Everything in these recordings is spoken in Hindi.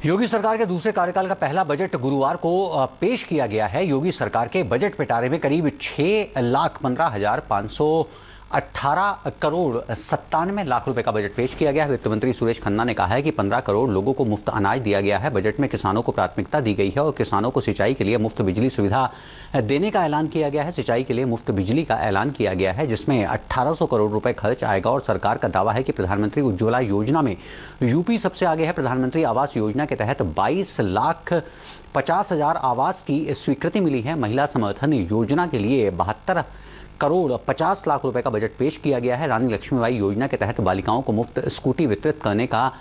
योगी सरकार के दूसरे कार्यकाल का पहला बजट गुरुवार को पेश किया गया है। योगी सरकार के बजट पिटारे में करीब 6,15,518 करोड़ 97 लाख रुपए का बजट पेश किया गया है। वित्त मंत्री सुरेश खन्ना ने कहा है कि 15 करोड़ लोगों को मुफ्त अनाज दिया गया है। बजट में किसानों को प्राथमिकता दी गई है और किसानों को सिंचाई के लिए मुफ्त बिजली सुविधा देने का ऐलान किया गया है। सिंचाई के लिए मुफ्त बिजली का ऐलान किया गया है, जिसमें 1800 करोड़ रुपए खर्च आएगा। और सरकार का दावा है कि प्रधानमंत्री उज्ज्वला योजना में यूपी सबसे आगे है। प्रधानमंत्री आवास योजना के तहत 22,50,000 आवास की स्वीकृति मिली है। महिला समर्थन योजना के लिए 72 करोड़ 50 लाख रुपए का बजट पेश किया गया है। रानी लक्ष्मीबाई योजना के तहत बालिकाओं को मुफ्त स्कूटी वितरित करने का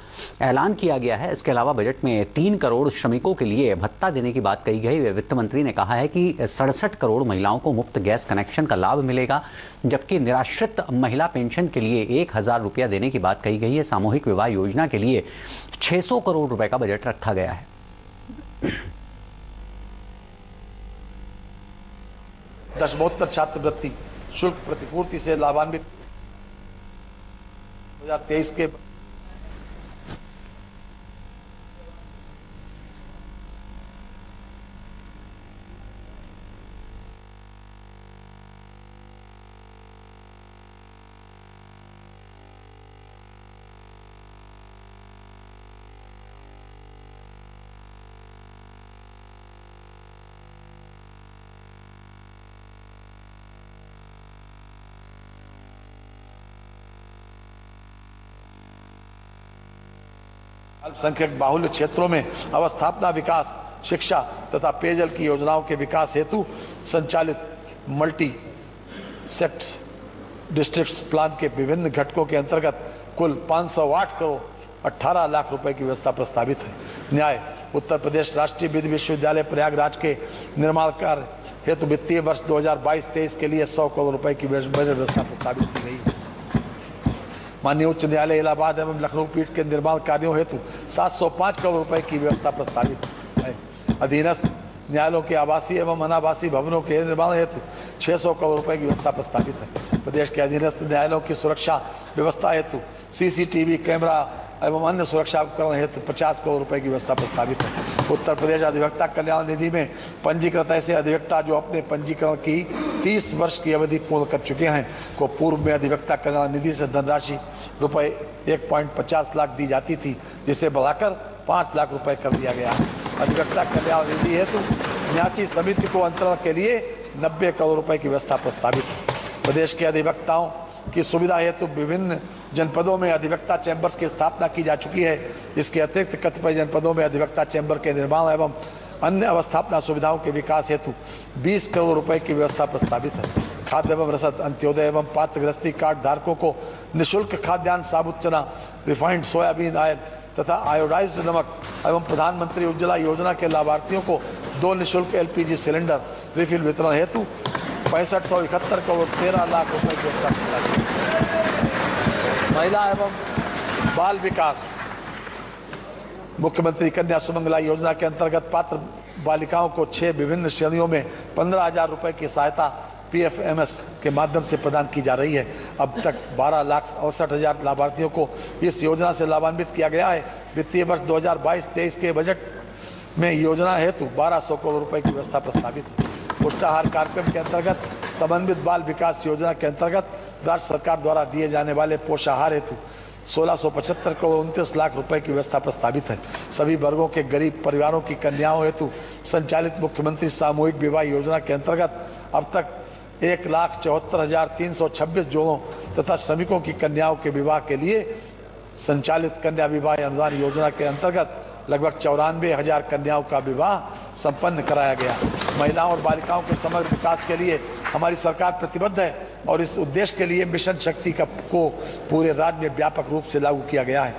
ऐलान किया गया है। इसके अलावा बजट में 3 करोड़ श्रमिकों के लिए भत्ता देने की बात कही गई। वित्त मंत्री ने कहा है कि 67 करोड़ महिलाओं को मुफ्त गैस कनेक्शन का लाभ मिलेगा, जबकि निराश्रित महिला पेंशन के लिए 1,000 रुपया देने की बात कही गई है। सामूहिक विवाह योजना के लिए 600 करोड़ रुपए का बजट रखा गया है। दशमोत्तर छात्रवृत्ति शुल्क प्रतिपूर्ति से लाभान्वित 2023 के अल्पसंख्यक बाहुल्य क्षेत्रों में अवस्थापना विकास, शिक्षा तथा पेयजल की योजनाओं के विकास हेतु संचालित मल्टी सेक्ट्स डिस्ट्रिक्ट्स प्लान के विभिन्न घटकों के अंतर्गत कुल 508 करोड़ 18 लाख रुपए की व्यवस्था प्रस्तावित है। न्याय उत्तर प्रदेश राष्ट्रीय विधि विश्वविद्यालय प्रयागराज के निर्माण कार्य हेतु वित्तीय वर्ष 2022-23 के लिए 100 करोड़ रुपए की बजट व्यवस्था प्रस्तावित की गई है। माननीय उच्च न्यायालय इलाहाबाद एवं लखनऊ पीठ के निर्माण कार्यों हेतु 705 करोड़ रुपए की व्यवस्था प्रस्तावित है। अधीनस्थ न्यायालयों के आवासीय एवं अनावासीय भवनों के निर्माण हेतु 600 करोड़ रुपए की व्यवस्था प्रस्तावित है। प्रदेश के अधीनस्थ न्यायालयों की सुरक्षा व्यवस्था हेतु सीसीटीवी कैमरा एवं अन्य सुरक्षा उपकरण हेतु 50 करोड़ रुपए की व्यवस्था प्रस्तावित है। उत्तर प्रदेश अधिवक्ता कल्याण निधि में पंजीकृत ऐसे अधिवक्ता जो अपने पंजीकरण की 30 वर्ष की अवधि पूर्ण कर चुके हैं को पूर्व में अधिवक्ता कल्याण निधि से धनराशि रुपए 1.50 लाख दी जाती थी, जिसे बढ़ाकर 5 लाख रुपए कर दिया गया। अधिवक्ता कल्याण निधि हेतु न्यासी समिति को अंतरण के लिए 90 करोड़ रुपए की व्यवस्था प्रस्तावित है। प्रदेश के अधिवक्ताओं की सुविधा हेतु विभिन्न जनपदों में अधिवक्ता चैम्बर्स की स्थापना की जा चुकी है। इसके अतिरिक्त कतिपय जनपदों में अधिवक्ता चैम्बर के निर्माण एवं अन्य अवस्थापना सुविधाओं के विकास हेतु 20 करोड़ रुपए की व्यवस्था प्रस्तावित है। खाद्य एवं रसद अंत्योदय एवं पात्रग्रस्ती कार्ड धारकों को निःशुल्क खाद्यान्न, साबुत चना, रिफाइंड सोयाबीन ऑयल तथा आयोडाइज्ड नमक एवं प्रधानमंत्री उज्ज्वला योजना के लाभार्थियों को 2 निःशुल्क LPG सिलेंडर रिफिल वितरण हेतु 6571 करोड़ 13 लाख रुपए की व्यवस्था। महिला एवं बाल विकास मुख्यमंत्री कन्या सुमंगला योजना के अंतर्गत पात्र बालिकाओं को 6 विभिन्न श्रेणियों में 15,000 रुपए की सहायता PFMS के माध्यम से प्रदान की जा रही है। अब तक 12,68,000 लाभार्थियों को इस योजना से लाभान्वित किया गया है। वित्तीय वर्ष 2022-23 के बजट में योजना हेतु 1200 करोड़ रुपए की व्यवस्था प्रस्तावित है। पुष्टाहार कार्यक्रम के अंतर्गत समन्वित बाल विकास योजना के अंतर्गत राज्य सरकार द्वारा दिए जाने वाले पोषाहार हेतु 1675 करोड़ 29 लाख रुपए की व्यवस्था प्रस्तावित है। सभी वर्गों के गरीब परिवारों की कन्याओं हेतु संचालित मुख्यमंत्री सामूहिक विवाह योजना के अंतर्गत अब तक 1,74,326 जोड़ों तथा श्रमिकों की कन्याओं के विवाह के लिए संचालित कन्या विवाह अनुदान योजना के अंतर्गत लगभग 94,000 कन्याओं का विवाह संपन्न कराया गया। महिलाओं और बालिकाओं के समग्र विकास के लिए हमारी सरकार प्रतिबद्ध है और इस उद्देश्य के लिए मिशन शक्ति को पूरे राज्य में व्यापक रूप से लागू किया गया है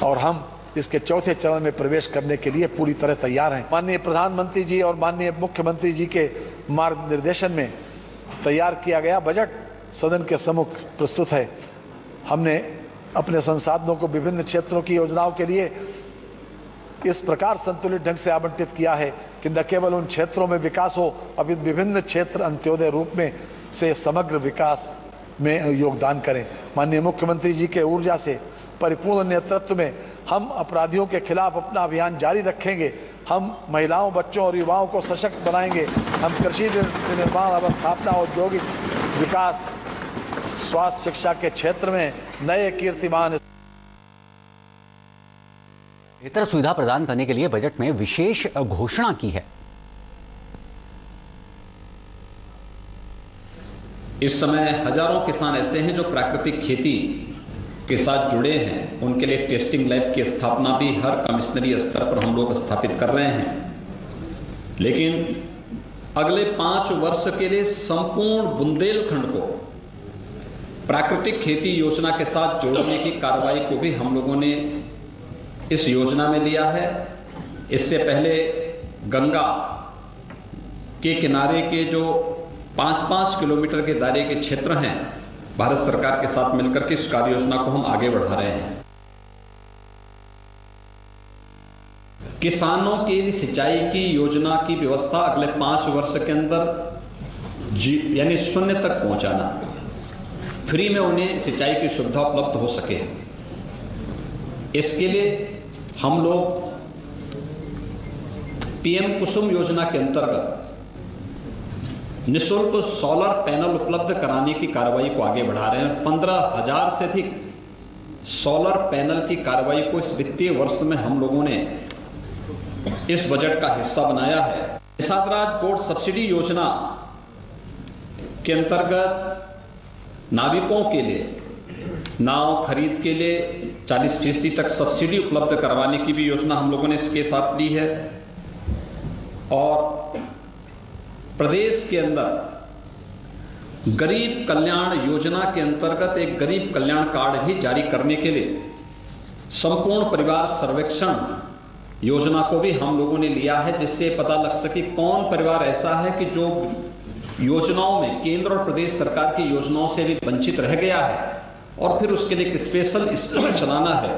और हम इसके चौथे चरण में प्रवेश करने के लिए पूरी तरह तैयार हैं। माननीय प्रधानमंत्री जी और माननीय मुख्यमंत्री जी के मार्गनिर्देशन में तैयार किया गया बजट सदन के सम्मुख प्रस्तुत है। हमने अपने संसाधनों को विभिन्न क्षेत्रों की योजनाओं के लिए इस प्रकार संतुलित ढंग से आवंटित किया है कि न केवल उन क्षेत्रों में विकास हो, अभी विभिन्न क्षेत्र अंत्योदय रूप में से समग्र विकास में योगदान करें। माननीय मुख्यमंत्री जी के ऊर्जा से परिपूर्ण नेतृत्व में हम अपराधियों के खिलाफ अपना अभियान जारी रखेंगे। हम महिलाओं, बच्चों और युवाओं को सशक्त बनाएंगे। हम कृषि निर्माण, अवस्थापना, औद्योगिक विकास, स्वास्थ्य, शिक्षा के क्षेत्र में नए कीर्तिमान। बेहतर सुविधा प्रदान करने के लिए बजट में विशेष घोषणा की है। इस समय हजारों किसान ऐसे हैं जो प्राकृतिक खेती के साथ जुड़े हैं। उनके लिए टेस्टिंग लैब की स्थापना भी हर कमिश्नरी स्तर पर हम लोग स्थापित कर रहे हैं। लेकिन अगले 5 वर्ष के लिए संपूर्ण बुंदेलखंड को प्राकृतिक खेती योजना के साथ जोड़ने की कार्रवाई को भी हम लोगों ने इस योजना में लिया है। इससे पहले गंगा के किनारे के जो 5-5 किलोमीटर के दायरे के क्षेत्र हैं, भारत सरकार के साथ मिलकर के इस कार्य योजना को हम आगे बढ़ा रहे हैं। किसानों के लिए सिंचाई की योजना की व्यवस्था अगले 5 वर्ष के अंदर यानी 0 तक पहुंचाना, फ्री में उन्हें सिंचाई की सुविधा उपलब्ध हो सके। इसके लिए हम लोग पीएम कुसुम योजना के अंतर्गत निःशुल्क सोलर पैनल उपलब्ध कराने की कार्रवाई को आगे बढ़ा रहे हैं। 15,000 से अधिक सोलर पैनल की कार्रवाई को इस वित्तीय वर्ष में हम लोगों ने इस बजट का हिस्सा बनाया है। निषाद राज बोट सब्सिडी योजना के अंतर्गत नाविकों के लिए नाव खरीद के लिए 40% तक सब्सिडी उपलब्ध करवाने की भी योजना हम लोगों ने इसके साथ ली है। और प्रदेश के अंदर गरीब कल्याण योजना के अंतर्गत एक गरीब कल्याण कार्ड भी जारी करने के लिए संपूर्ण परिवार सर्वेक्षण योजना को भी हम लोगों ने लिया है, जिससे पता लग सके कौन परिवार ऐसा है कि जो योजनाओं में, केंद्र और प्रदेश सरकार की योजनाओं से भी वंचित रह गया है, और फिर उसके लिए एक स्पेशल स्कीम चलाना है